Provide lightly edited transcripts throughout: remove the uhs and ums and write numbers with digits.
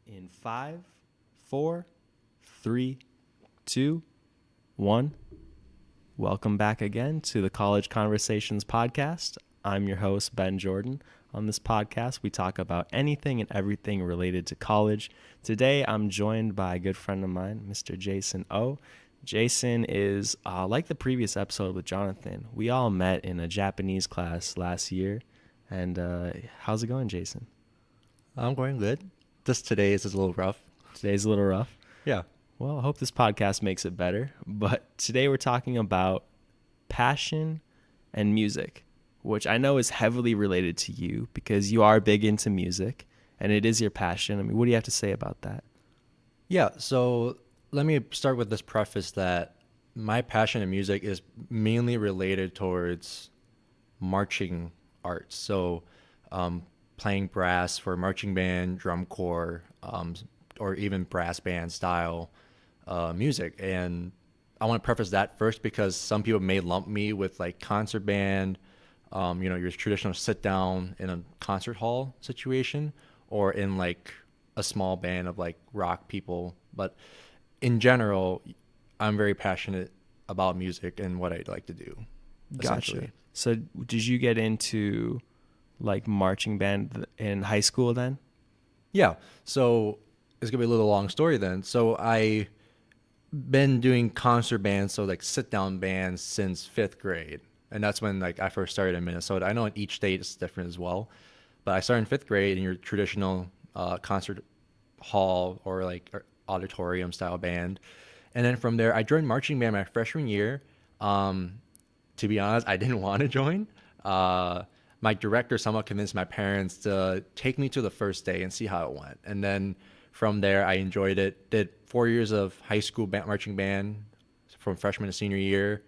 In 5, 4, 3, 2, 1. Welcome back again to the College Conversations podcast. I'm your host, Ben Jordan. On this podcast, we talk about anything and everything related to college. Today, I'm joined by a good friend of mine, Mr. Jason O. Jason is, like the previous episode with Jonathan, we all met in a Japanese class last year. And how's it going, Jason? I'm going good. Today is a little rough. Today's a little rough. Yeah. Well, I hope this podcast makes it better. But today we're talking about passion and music, which I know is heavily related to you because you are big into music and it is your passion. I mean, what do you have to say about that? Yeah. So let me start with this preface that my passion in music is mainly related towards marching arts. So playing brass for marching band, drum corps, or even brass band style music. And I want to preface that first because some people may lump me with like concert band, your traditional sit down in a concert hall situation, or in like a small band of like rock people. But in general, I'm very passionate about music and what I'd like to do. Gotcha. So did you get into like marching band in high school then? Yeah. So it's gonna be a little long story then. So I been doing concert bands, so like sit down bands since fifth grade, and that's when like I first started in Minnesota. I know in each state it's different as well, but I started in fifth grade in your traditional concert hall or like auditorium style band, and then from there I joined marching band my freshman year. To be honest, I didn't want to join. My director somewhat convinced my parents to take me to the first day and see how it went. And then from there, I enjoyed it. Did 4 years of high school marching band from freshman to senior year.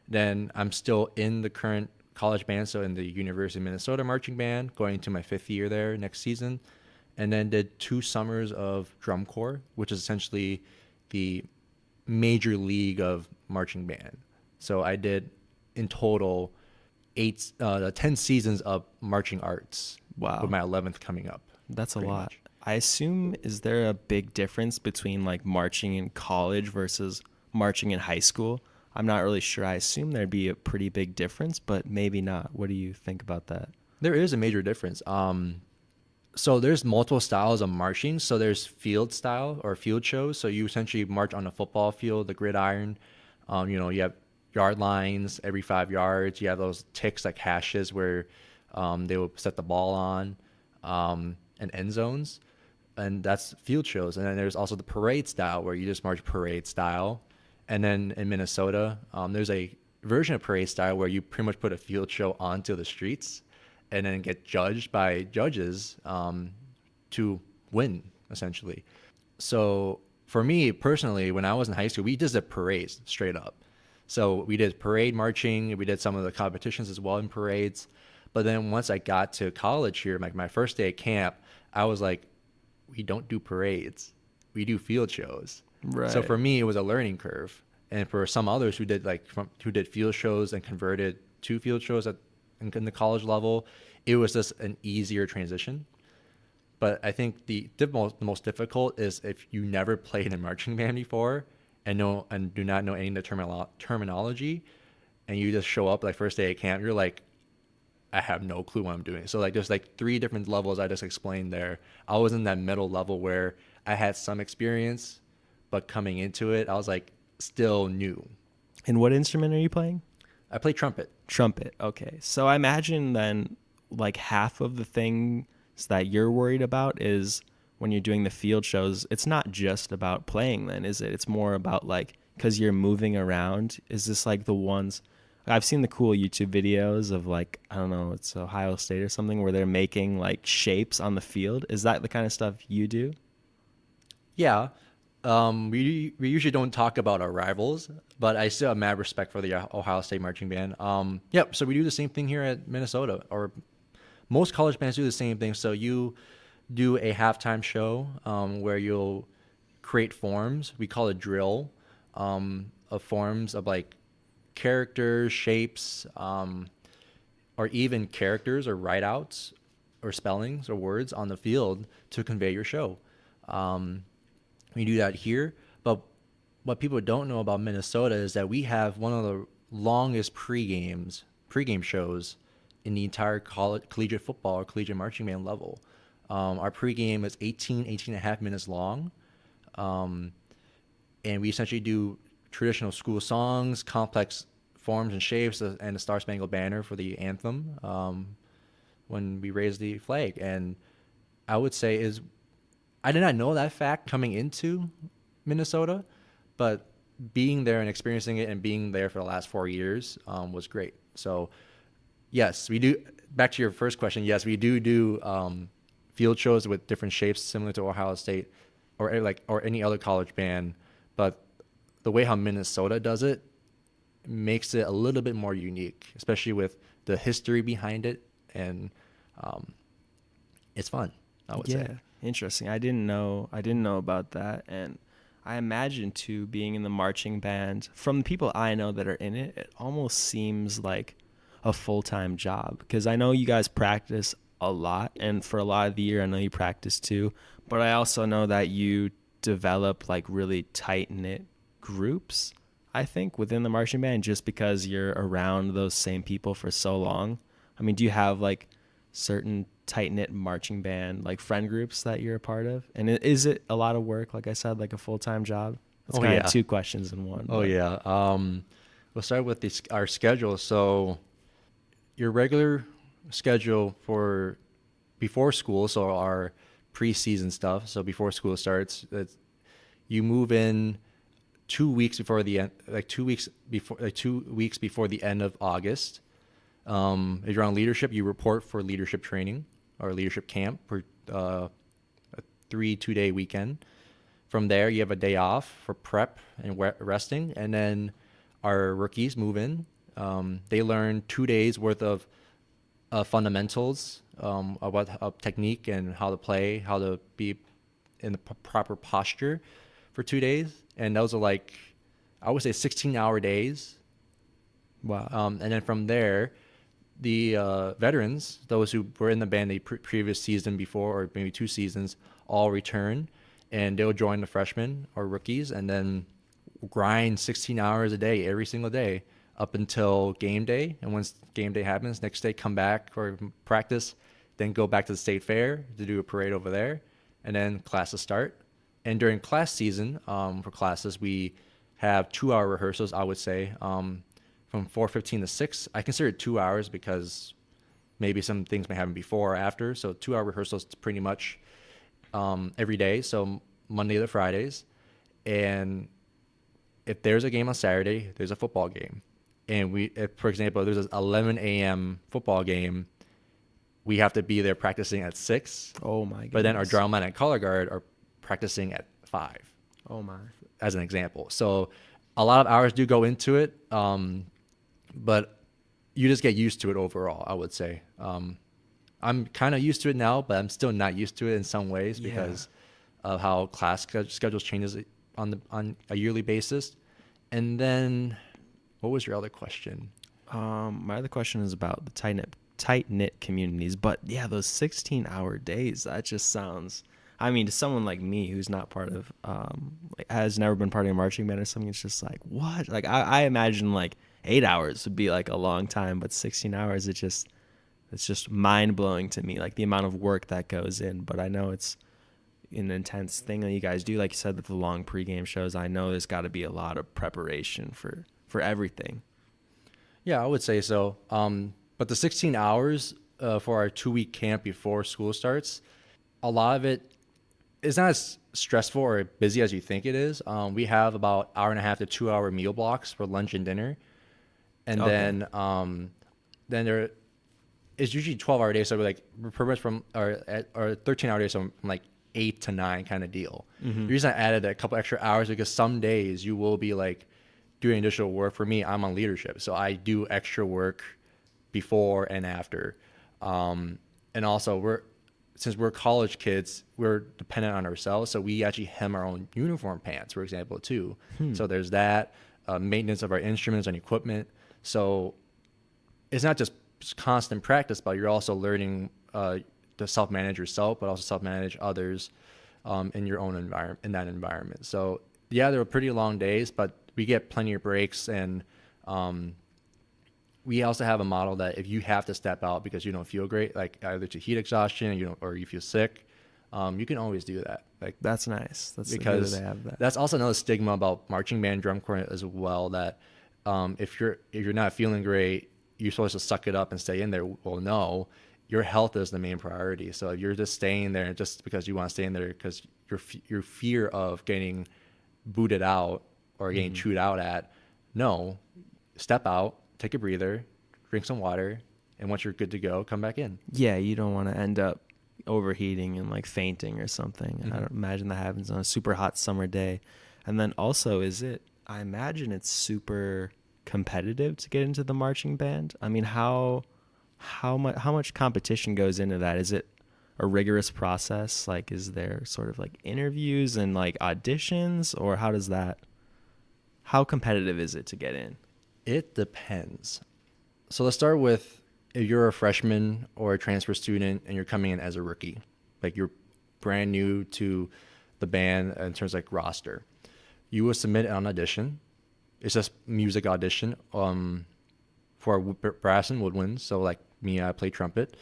Then I'm still in the current college band, so in the University of Minnesota marching band, going into my 5th year there next season. And then did 2 summers of drum corps, which is essentially the major league of marching band. So I did in total 10 seasons of marching arts. Wow. With my 11th coming up. That's a lot. Much. I assume, is there a big difference between like marching in college versus marching in high school? I'm not really sure. I assume there'd be a pretty big difference, but maybe not. What do you think about that? There is a major difference. So there's multiple styles of marching. So there's field style or field shows. So you essentially march on a football field, the gridiron. You have yard lines every 5 yards. You have those ticks like hashes where they will set the ball on, and end zones, and that's field shows. And then there's also the parade style where you just march parade style. And then in Minnesota, there's a version of parade style where you pretty much put a field show onto the streets and then get judged by judges to win, essentially. So for me personally, when I was in high school, we just did parades straight up. So we did parade marching. We did some of the competitions as well in parades. But then once I got to college here, like my first day at camp, I was like, we don't do parades. We do field shows. Right. So for me, it was a learning curve. And for some others who did field shows and converted to field shows in the college level, it was just an easier transition. But I think the most difficult is if you never played in a marching band before and do not know any of the terminology, and you just show up like first day at camp, you're like, I have no clue what I'm doing. So like there's like 3 different levels I just explained there. I was in that middle level where I had some experience, but coming into it, I was like still new. And what instrument are you playing? I play trumpet. Trumpet. Okay. So I imagine then like half of the things that you're worried about is when you're doing the field shows, it's not just about playing then, is it? It's more about like, because you're moving around. Is this like the ones... I've seen the cool YouTube videos of like, I don't know, it's Ohio State or something where they're making like shapes on the field. Is that the kind of stuff you do? Yeah. We usually don't talk about our rivals, but I still have mad respect for the Ohio State marching band. So we do the same thing here at Minnesota, or most college bands do the same thing. So you do a halftime show where you'll create forms. We call it drill, of forms of like characters, shapes, or even characters or write outs or spellings or words on the field to convey your show. We do that here. But what people don't know about Minnesota is that we have one of the longest pregame shows in the entire collegiate football or collegiate marching band level. Our pregame is 18 and a half minutes long. And we essentially do traditional school songs, complex forms and shapes, and the Star Spangled Banner for the anthem when we raise the flag. And I would say I did not know that fact coming into Minnesota, but being there and experiencing it and being there for the last 4 years was great. So yes, we do. Back to your first question. Yes, we do field shows with different shapes, similar to Ohio State or any other college band. But the way how Minnesota does it makes it a little bit more unique, especially with the history behind it, and it's fun, I would say. Interesting. I didn't know about that, and I imagine too, being in the marching band, from the people I know that are in it, it almost seems like a full-time job, because I know you guys practice a lot, and for a lot of the year I know you practice too, but I also know that you develop like really tight-knit groups, I think, within the marching band, just because you're around those same people for so long. I mean, do you have like certain tight-knit marching band like friend groups that you're a part of, and is it a lot of work, like I said, like a full-time job? It's kind of two questions in one. We'll start with our schedule. So your regular schedule for before school, so our preseason stuff, so before school starts, you move in 2 weeks before the end, 2 weeks before the end of August. If you're on leadership, you report for leadership training or leadership camp for a 2-day weekend. From there, you have a day off for prep and resting, and then our rookies move in. They learn 2 days worth of fundamentals about technique and how to play, how to be in the proper posture for 2 days. And those are I would say 16-hour days. Wow. And then from there, the veterans, those who were in the band the previous season before, or maybe 2 seasons, all return, and they'll join the freshmen or rookies, and then grind 16 hours a day every single day up until game day. And once game day happens, next day come back for practice, then go back to the state fair to do a parade over there, and then classes start. And during class season, for classes, we have 2-hour rehearsals, I would say, from 4:15 to 6. I consider it 2 hours because maybe some things may happen before or after. So 2-hour rehearsals pretty much every day, so Monday to Fridays. And if there's a game on Saturday, there's a football game. And if, for example, there's an 11 a.m. football game, we have to be there practicing at 6. Oh, my goodness. But then our drumline and color guard are practicing at 5. Oh, my. As an example. So a lot of hours do go into it, but you just get used to it overall, I would say. I'm kind of used to it now, but I'm still not used to it in some ways because of how class schedules changes on a yearly basis. And then, what was your other question? My other question is about the tight-knit communities. But yeah, those 16-hour days, that just sounds, I mean, to someone like me who's not part of, has never been part of a marching band or something, it's just like, what? Like, I imagine 8 hours would be a long time, but 16 hours, it's just mind-blowing to me, the amount of work that goes in. But I know it's an intense thing that you guys do. Like you said, with the long pregame shows, I know there's got to be a lot of preparation for everything. Yeah, I would say so. But the 16 hours for our 2-week camp before school starts, a lot of it is not as stressful or busy as you think it is. We have about 1.5 to 2 hour meal blocks for lunch and dinner. And then there is usually 12-hour days. So we're pretty much from or 13-hour days, so from 8 to 9 kind of deal. Mm-hmm. The reason I added a couple extra hours because some days you will be doing additional work. For me, I'm on leadership, so I do extra work before and after. And also since we're college kids, we're dependent on ourselves, so we actually hem our own uniform pants, for example, too. So there's that maintenance of our instruments and equipment. So it's not just constant practice, but you're also learning to self-manage yourself, but also self-manage others. in your own environment, in that environment. So yeah, there were pretty long days, but we get plenty of breaks. And we also have a model that if you have to step out because you don't feel great, like either to heat exhaustion, or you feel sick, you can always do that. Like, That's nice. That's good because that they have that. that's also another stigma about marching band drum corps as well, that if you're not feeling great, you're supposed to suck it up and stay in there. Well, no, your health is the main priority. So if you're just staying there just because you want to stay in there because your fear of getting booted out or getting chewed out at, no, step out, take a breather, drink some water, and once you're good to go, come back in. Yeah, you don't want to end up overheating and like fainting or something. I don't imagine that happens on a super hot summer day. And then also, I imagine it's super competitive to get into the marching band. I mean, how much competition goes into that? Is it a rigorous process? Like, is there sort of like interviews and like auditions, or how competitive is it to get in? It depends. So let's start with, if you're a freshman or a transfer student and you're coming in as a rookie, like you're brand new to the band in terms of like roster, you will submit an audition. It's just music audition for brass and woodwinds. So like me, I play trumpet.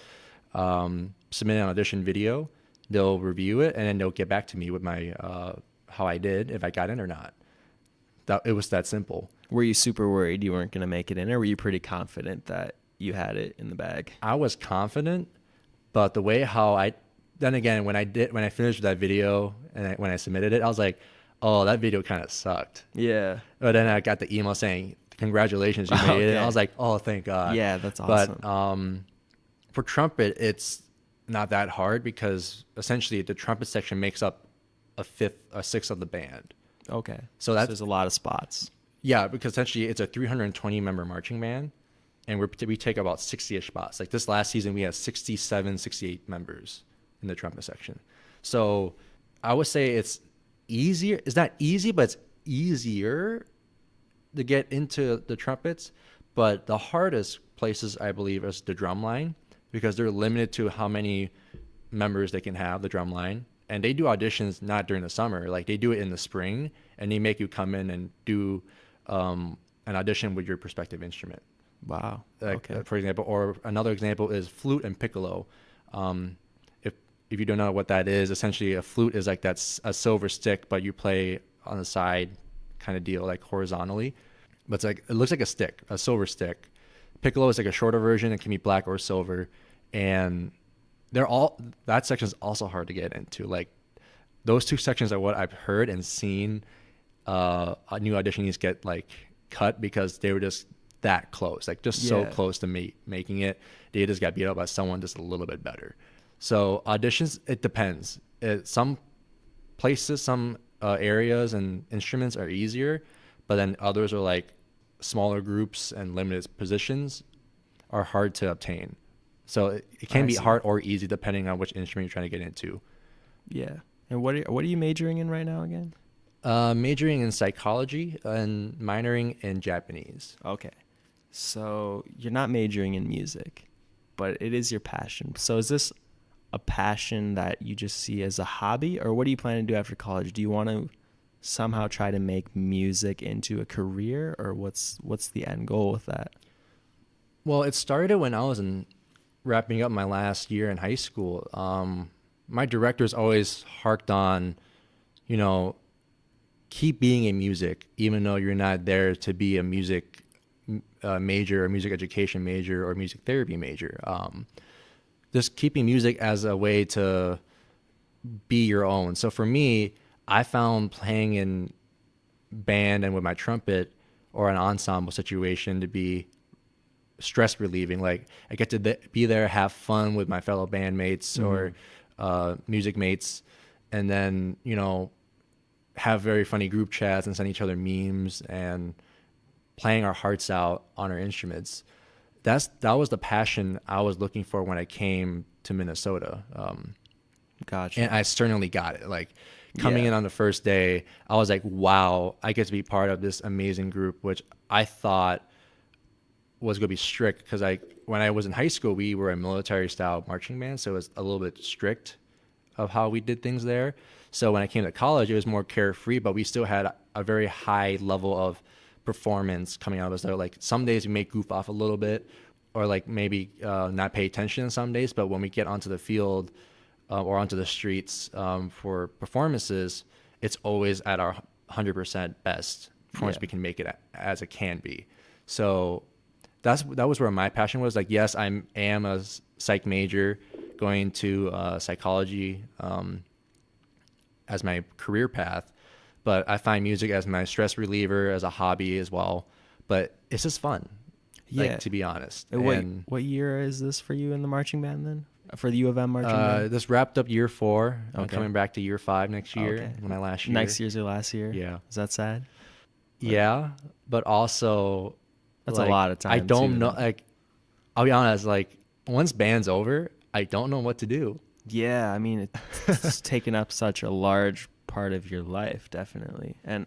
Submit an audition video. They'll review it and then they'll get back to me with my how I did, if I got in or not. It was that simple. Were you super worried you weren't going to make it in, or were you pretty confident that you had it in the bag? I was confident, but the way then again, when I finished that video and when I submitted it, I was like, oh, that video kind of sucked. Yeah. But then I got the email saying, congratulations, you made it. And I was like, oh, thank God. Yeah, that's awesome. But for trumpet, it's not that hard because essentially the trumpet section makes up a sixth of the band. Okay. So there's a lot of spots. Yeah, because essentially it's a 320 member marching band, and we take about 60-ish spots. Like this last season, we had 67, 68 members in the trumpet section. So I would say it's easier. It's not easy, but it's easier to get into the trumpets. But the hardest places, I believe, is the drum line, because they're limited to how many members they can have, the drum line. And they do auditions not during the summer. Like they do it in the spring, and they make you come in and do an audition with your prospective instrument. Wow. Like, okay. For example, or another example is flute and piccolo. If you don't know what that is, essentially a flute is like that's a silver stick, but you play on the side kind of deal, like horizontally. But it's like, it looks like a stick, a silver stick. Piccolo is like a shorter version. It can be black or silver. And that section is also hard to get into. Like those two sections are what I've heard and seen new auditionees get like cut because they were just that close, like just so close to making it. They just got beat up by someone just a little bit better. So auditions, it depends. Some places, some areas and instruments are easier, but then others are like smaller groups and limited positions are hard to obtain. So it can be hard or easy depending on which instrument you're trying to get into. Yeah. And what are you majoring in right now again? Majoring in psychology and minoring in Japanese. Okay. So you're not majoring in music, but it is your passion. So is this a passion that you just see as a hobby, or what do you plan to do after college? Do you want to somehow try to make music into a career, or what's the end goal with that? Well, it started when I was wrapping up my last year in high school. My directors always harked on, keep being in music, even though you're not there to be a music major or music education major or music therapy major. Just keeping music as a way to be your own. So for me, I found playing in band and with my trumpet or an ensemble situation to be stress relieving. Like I get to be there, have fun with my fellow bandmates or music mates, and then, have very funny group chats and send each other memes and playing our hearts out on our instruments. That was the passion I was looking for when I came to Minnesota. Gotcha. And I certainly got it. Like coming in on the first day, I was like, wow, I get to be part of this amazing group, which I thought was going to be strict because when I was in high school, we were a military style marching band. So it was a little bit strict of how we did things there. So when I came to college, it was more carefree, but we still had a very high level of performance coming out of us. So like some days we may goof off a little bit, or like maybe not pay attention some days. But when we get onto the field or onto the streets for performances, it's always at our 100% best performance we can make it as it can be. So that was where my passion was. Like, yes, I am a psych major going to psychology as my career path, but I find music as my stress reliever, as a hobby as well. But it's just fun, like, to be honest. What year is this for you in the marching band then? For the U of M marching band? This wrapped up year 4. I'm coming back to year 5 next year. Okay. My last year. Next year's your last year? Yeah. Is that sad? Yeah, but also that's a lot of time. I don't know. Like, I'll be honest. Like, once band's over, I don't know what to do. Yeah, I mean, it's taken up such a large part of your life, definitely. And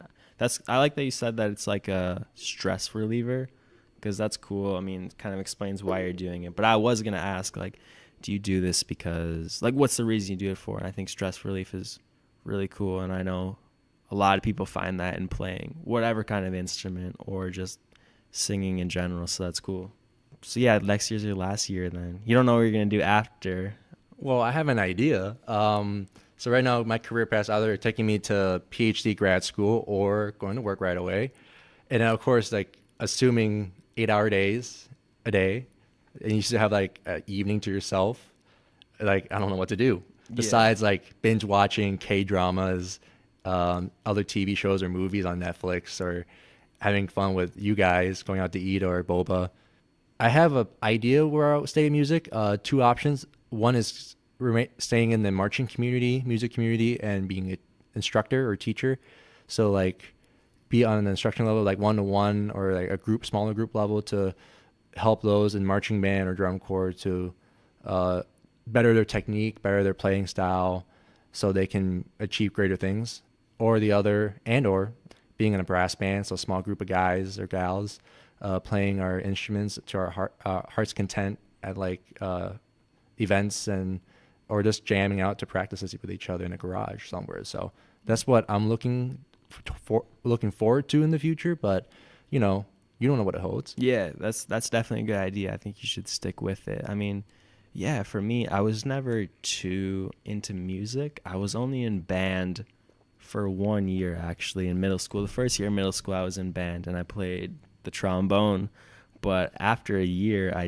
I like that you said that it's like a stress reliever, because that's cool. I mean, it kind of explains why you're doing it. But I was gonna ask, like, do you do this because, like, what's the reason you do it for? And I think stress relief is really cool, and I know a lot of people find that in playing whatever kind of instrument or just singing in general. So that's cool. So yeah, next year's your last year then. You don't know what you're going to do after. Well, I have an idea. So right now my career path's either taking me to PhD grad school or going to work right away. And then, of course, like, assuming 8-hour days a day, and you should have like an evening to yourself, like, I don't know what to do besides like binge watching K-dramas, other TV shows or movies on Netflix, or having fun with you guys, going out to eat or boba. I have an idea where I'll stay in music. 2 options. One is staying in the marching community, music community, and being an instructor or teacher. So like be on an instruction level, like 1-to-1 or like a smaller group level, to help those in marching band or drum corps to better their technique, better their playing style, so they can achieve greater things. Or the other, or being in a brass band, so a small group of guys or gals playing our instruments to our heart's content at like events, or just jamming out to practice with each other in a garage somewhere. So that's what I'm looking forward to in the future. But you don't know what it holds. Yeah, that's definitely a good idea. I think you should stick with it. I mean, yeah, for me, I was never too into music. I was only in band for 1 year, actually, in middle school. The first year in middle school, I was in band and I played the trombone. But after a year, I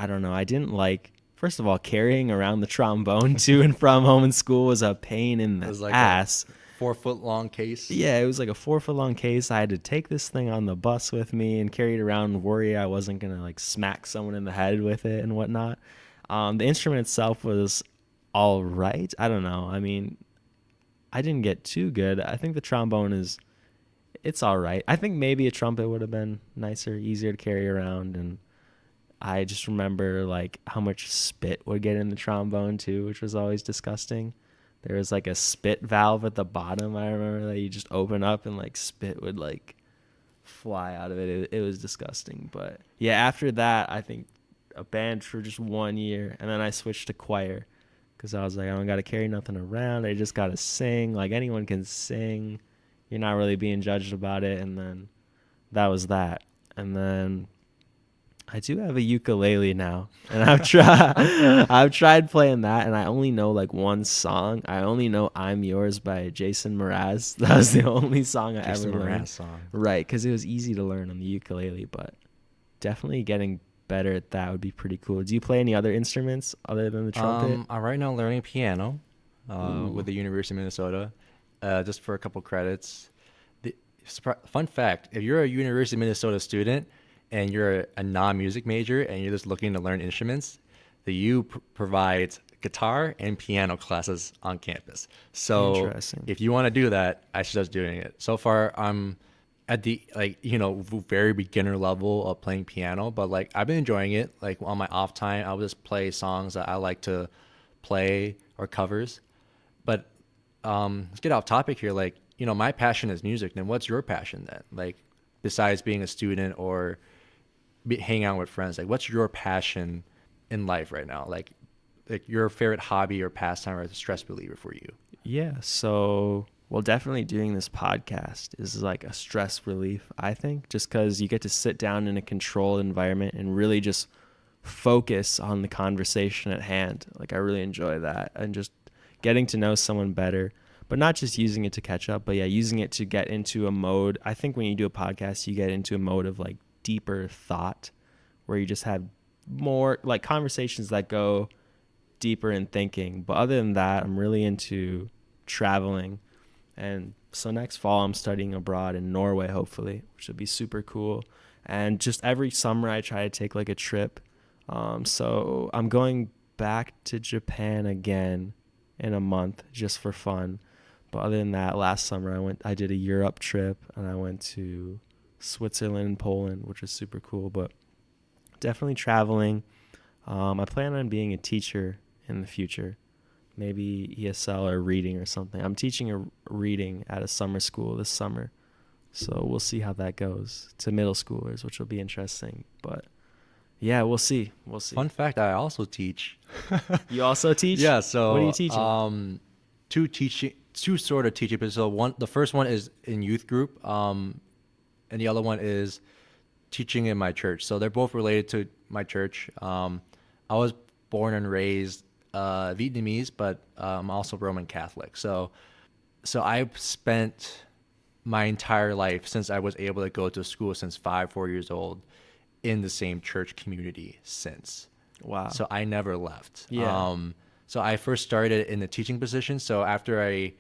don't know, I didn't like, first of all, carrying around the trombone to and from home and school was a pain in the ass. 4-foot long case. Yeah, it was like a 4-foot long case. I had to take this thing on the bus with me and carry it around and worry I wasn't going to like smack someone in the head with it and whatnot. The instrument itself was all right. I don't know. I mean, I didn't get too good. I think the trombone it's all right. I think maybe a trumpet would have been nicer, easier to carry around. And I just remember like how much spit would get in the trombone too, which was always disgusting. There was like a spit valve at the bottom. I remember that you just open up and like spit would like fly out of it. It was disgusting. But yeah, after that, I think a band for just 1 year, and then I switched to choir because I was like, I don't got to carry nothing around. I just got to sing. Like, anyone can sing. You're not really being judged about it. And then that was that. And then I do have a ukulele now, and I've tried playing that, and I only know like one song. I only know "I'm Yours" by Jason Mraz. That was the only song I ever learned. Song. Right, because it was easy to learn on the ukulele, but definitely getting better at that would be pretty cool. Do you play any other instruments other than the trumpet? I'm right now learning piano with the University of Minnesota, just for a couple credits. Fun fact, if you're a University of Minnesota student and you're a non-music major and you're just looking to learn instruments, the U provides guitar and piano classes on campus. So if you want to do that, I suggest doing it. So far, I'm at the very beginner level of playing piano, but like I've been enjoying it. Like on my off time, I'll just play songs that I like to play or covers. But let's get off topic here. Like, my passion is music. Then what's your passion then? Like, besides being a student or hanging out with friends, like what's your passion in life right now? Like like your favorite hobby or pastime or stress reliever for you? Yeah, so well, definitely doing this podcast is like a stress relief, I think, just because you get to sit down in a controlled environment and really just focus on the conversation at hand. Like, I really enjoy that, and just getting to know someone better, but not just using it to catch up, but yeah, using it to get into a mode. I think when you do a podcast, you get into a mode of like deeper thought where you just have more like conversations that go deeper in thinking. But other than that, I'm really into traveling. And so next fall, I'm studying abroad in Norway, hopefully, which would be super cool. And just every summer, I try to take like a trip. So I'm going back to Japan again in a month just for fun. But other than that, last summer I did a Europe trip, and I went to Switzerland and Poland, which was super cool. But definitely traveling. I plan on being a teacher in the future, maybe ESL or reading or something. I'm teaching a reading at a summer school this summer, so we'll see how that goes to middle schoolers, which will be interesting. But yeah, we'll see. We'll see. Fun fact: I also teach. You also teach? Yeah. So what are you teaching? Two sort of teaching. But so the first one is in youth group, and the other one is teaching in my church. So they're both related to my church. I was born and raised Vietnamese, but I'm also Roman Catholic. So I've spent my entire life since I was able to go to school since 4 years old in the same church community since. Wow. So I never left. Yeah. So I first started in the teaching position. So after I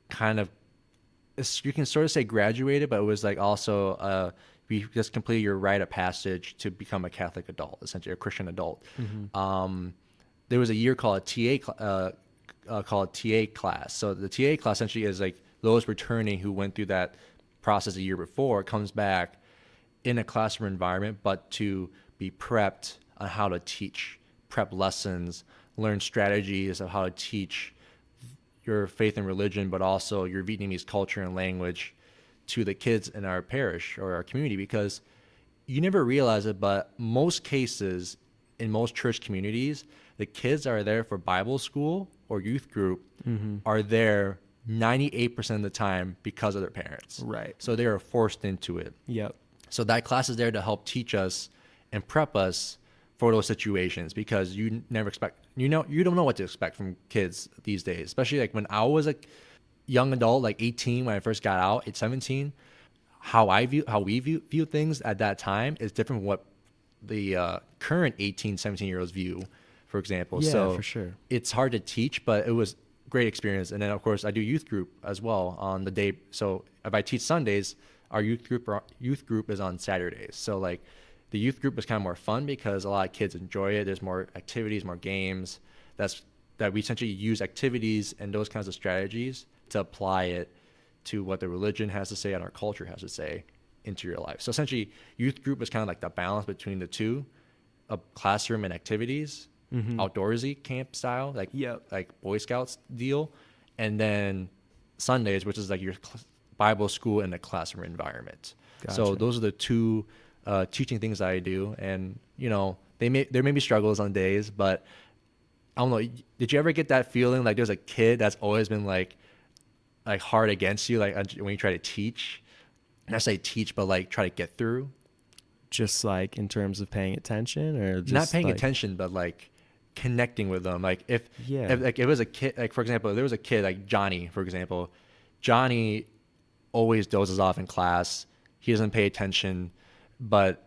kind of, you can sort of say graduated, but it was like also you just completed your rite of passage to become a Catholic adult, essentially a Christian adult. Mm-hmm. There was a year called a TA class. So the TA class essentially is like those returning who went through that process a year before comes back in a classroom environment, but to be prepped on how to teach, prep lessons, learn strategies of how to teach your faith and religion, but also your Vietnamese culture and language to the kids in our parish or our community. Because you never realize it, but most cases in most church communities, the kids that are there for Bible school or youth group are there 98% of the time because of their parents. Right. So they are forced into it. Yep. So that class is there to help teach us and prep us for those situations, because you never expect, you don't know what to expect from kids these days, especially like when I was a young adult, like 18, when I first got out at 17, how we view things at that time is different from what the current 18, 17-year-olds view, for example. Yeah, so for sure. It's hard to teach, but it was great experience. And then of course I do youth group as well on the day. So if I teach Sundays, our youth group is on Saturdays. So like the youth group is kind of more fun because a lot of kids enjoy it. There's more activities, more games. That we essentially use activities and those kinds of strategies to apply it to what the religion has to say and our culture has to say into your life. So essentially youth group is kind of like the balance between the two of classroom and activities, outdoorsy camp style, like Boy Scouts deal. And then Sundays, which is like your Bible school in a classroom environment. Gotcha. So those are the two teaching things that I do. And, there may be struggles on days, but I don't know. Did you ever get that feeling like there's a kid that's always been like hard against you, like when you try to teach? Not say teach, but like try to get through. Just like in terms of paying attention, or just not paying attention, but like connecting with them. Like if it was a kid, like for example, there was a kid like Johnny, for example. Johnny always dozes off in class. He doesn't pay attention, but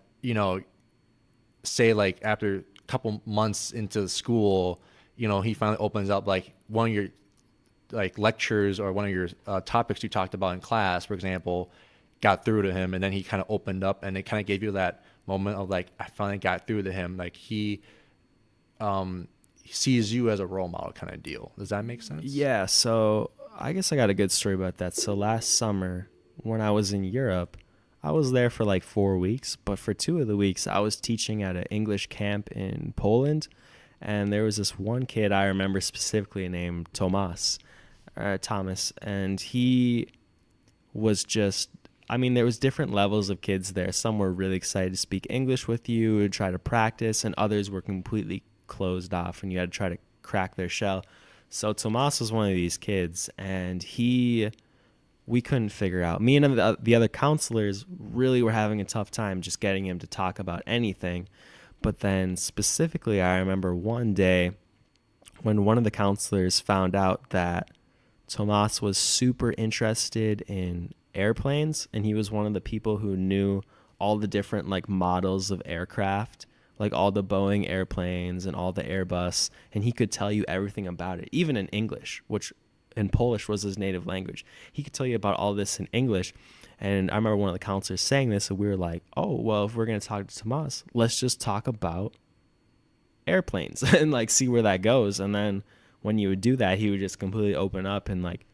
say like after a couple months into school, he finally opens up, like one of your like lectures or one of your topics you talked about in class, for example, got through to him, and then he kind of opened up, and it kind of gave you that moment of like, I finally got through to him. Like he sees you as a role model kind of deal. Does that make sense? Yeah. So I guess I got a good story about that. So last summer when I was in Europe, I was there for like 4 weeks, but for 2 of the weeks I was teaching at an English camp in Poland. And there was this one kid I remember specifically named Thomas, and he was just, there was different levels of kids there. Some were really excited to speak English with you and try to practice, and others were completely closed off, and you had to try to crack their shell. So Tomas was one of these kids, and we couldn't figure out. Me and the other counselors really were having a tough time just getting him to talk about anything. But then specifically, I remember one day when one of the counselors found out that Tomas was super interested in airplanes, and he was one of the people who knew all the different like models of aircraft, like all the Boeing airplanes and all the Airbus, and he could tell you everything about it, even in English, which in Polish was his native language. He could tell you about all this in English. And I remember one of the counselors saying this, and we were like, oh, well, if we're going to talk to Tomas, let's just talk about airplanes and like see where that goes. And then when you would do that, he would just completely open up and like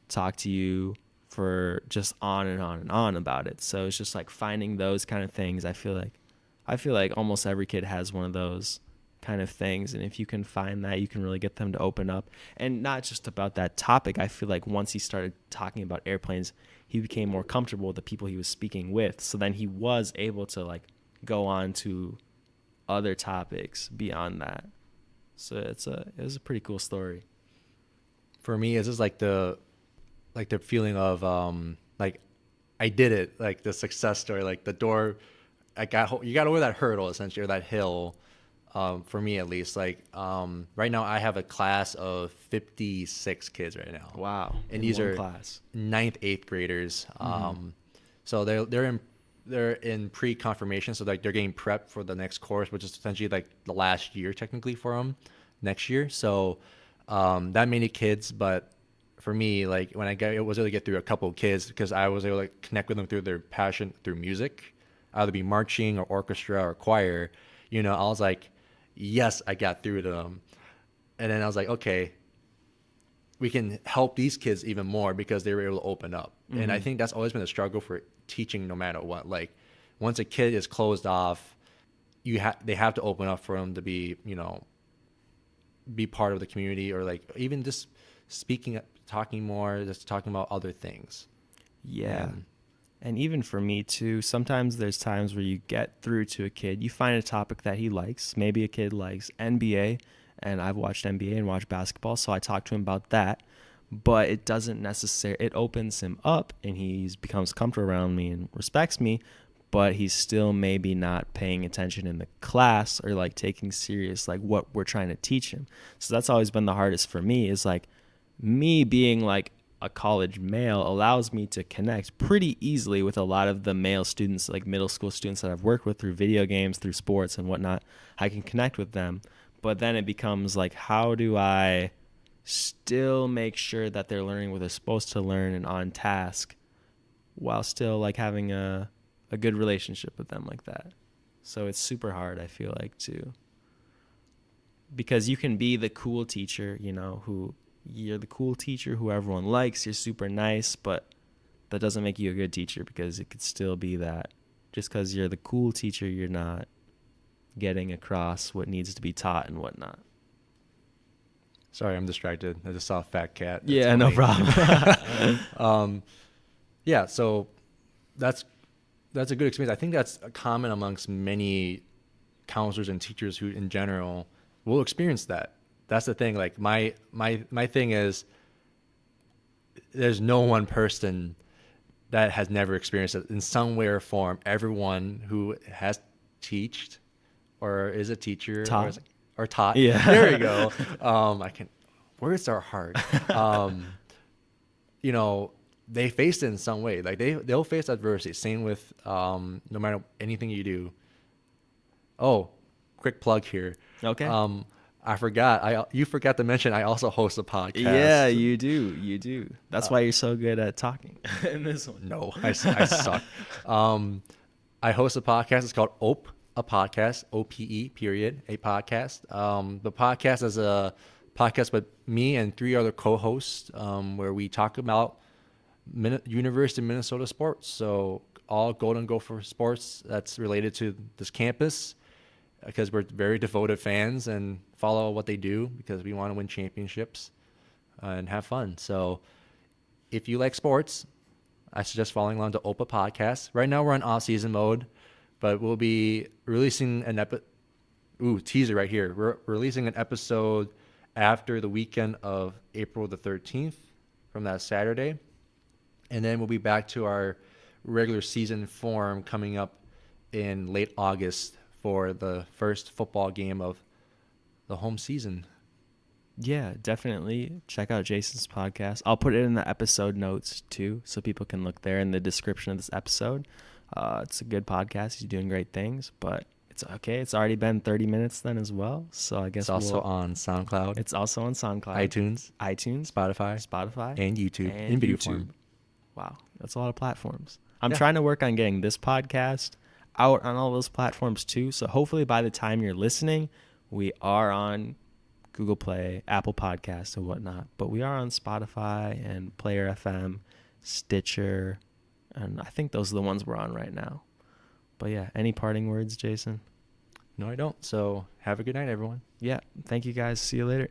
talk to you for just on and on and on about it. So it's just like finding those kind of things. I feel like almost every kid has one of those kind of things, and if you can find that, you can really get them to open up. And not just about that topic. I feel like once he started talking about airplanes, he became more comfortable with the people he was speaking with, so then he was able to like go on to other topics beyond that. So it was a pretty cool story. For me, it's just like the feeling of like I did it, like the success story, like the door. You got over that hurdle essentially, or that hill. For me at least, like right now I have a class of 56 kids right now. Wow. And these are class. 9th, 8th graders. So they're in pre-confirmation, so like they're getting prepped for the next course, which is essentially like the last year technically for them next year. So that many kids, but for me, like when I was able to get through a couple of kids, because I was able to connect with them through their passion through music, either be marching or orchestra or choir, I was like, yes, I got through to them. And then I was like, okay, we can help these kids even more because they were able to open up. Mm-hmm. And I think that's always been a struggle for teaching no matter what. Like once a kid is closed off, they have to open up for them to be, be part of the community, or like even just talking more, just talking about other things. Yeah. And even for me too, sometimes there's times where you get through to a kid, you find a topic that he likes. Maybe a kid likes NBA, and I've watched NBA and watched basketball, so I talk to him about that. But it doesn't necessarily, it opens him up and he becomes comfortable around me and respects me, but he's still maybe not paying attention in the class or like taking serious like what we're trying to teach him. So that's always been the hardest for me, is like me being like a college male allows me to connect pretty easily with a lot of the male students, like middle school students that I've worked with through video games, through sports and whatnot. I can connect with them, but then it becomes like, how do I still make sure that they're learning what they're supposed to learn and on task while still like having a good relationship with them like that. So it's super hard, I feel like, too, because you can be the cool teacher, who you're the cool teacher who everyone likes, you're super nice, but that doesn't make you a good teacher, because it could still be that just because you're the cool teacher, you're not getting across what needs to be taught and whatnot. Sorry, I'm distracted. I just saw a fat cat. Yeah, no problem. Yeah, so that's a good experience. I think that's common amongst many counselors and teachers who in general will experience that. That's the thing. Like my thing is, there's no one person that has never experienced it in some way or form. Everyone who has taught or is a teacher or taught. Yeah. There you go. Words are hard. They face it in some way. Like they'll face adversity. Same with no matter anything you do. Oh, quick plug here. Okay. I forgot. You forgot to mention I also host a podcast. Yeah, you do. That's why you're so good at talking in this one. No, I suck. I host a podcast. It's called OPE, a podcast, OPE, period, a podcast. The podcast is a podcast with me and 3 other co-hosts where we talk about University of Minnesota sports. So all Golden Gopher sports that's related to this campus, because we're very devoted fans and follow what they do because we want to win championships and have fun. So if you like sports, I suggest following along to OPA Podcast. Right now we're on off-season mode, but we'll be releasing an teaser right here. We're releasing an episode after the weekend of April the 13th from that Saturday. And then we'll be back to our regular season form coming up in late August for the first football game of the home season. Yeah, definitely check out Jason's podcast. I'll put it in the episode notes too, so people can look there in the description of this episode. It's a good podcast. He's doing great things, but it's okay. It's already been 30 minutes then as well. So I guess it's also on SoundCloud. It's also on SoundCloud, iTunes, Spotify, and YouTube and in video YouTube. form. Wow, that's a lot of platforms. I'm trying to work on getting this podcast out on all those platforms too. So hopefully by the time you're listening, we are on Google Play, Apple Podcasts, and whatnot. But we are on Spotify and Player FM, Stitcher, and I think those are the ones we're on right now. But yeah, any parting words, Jason? No, I don't. So have a good night, everyone. Yeah, thank you guys. See you later.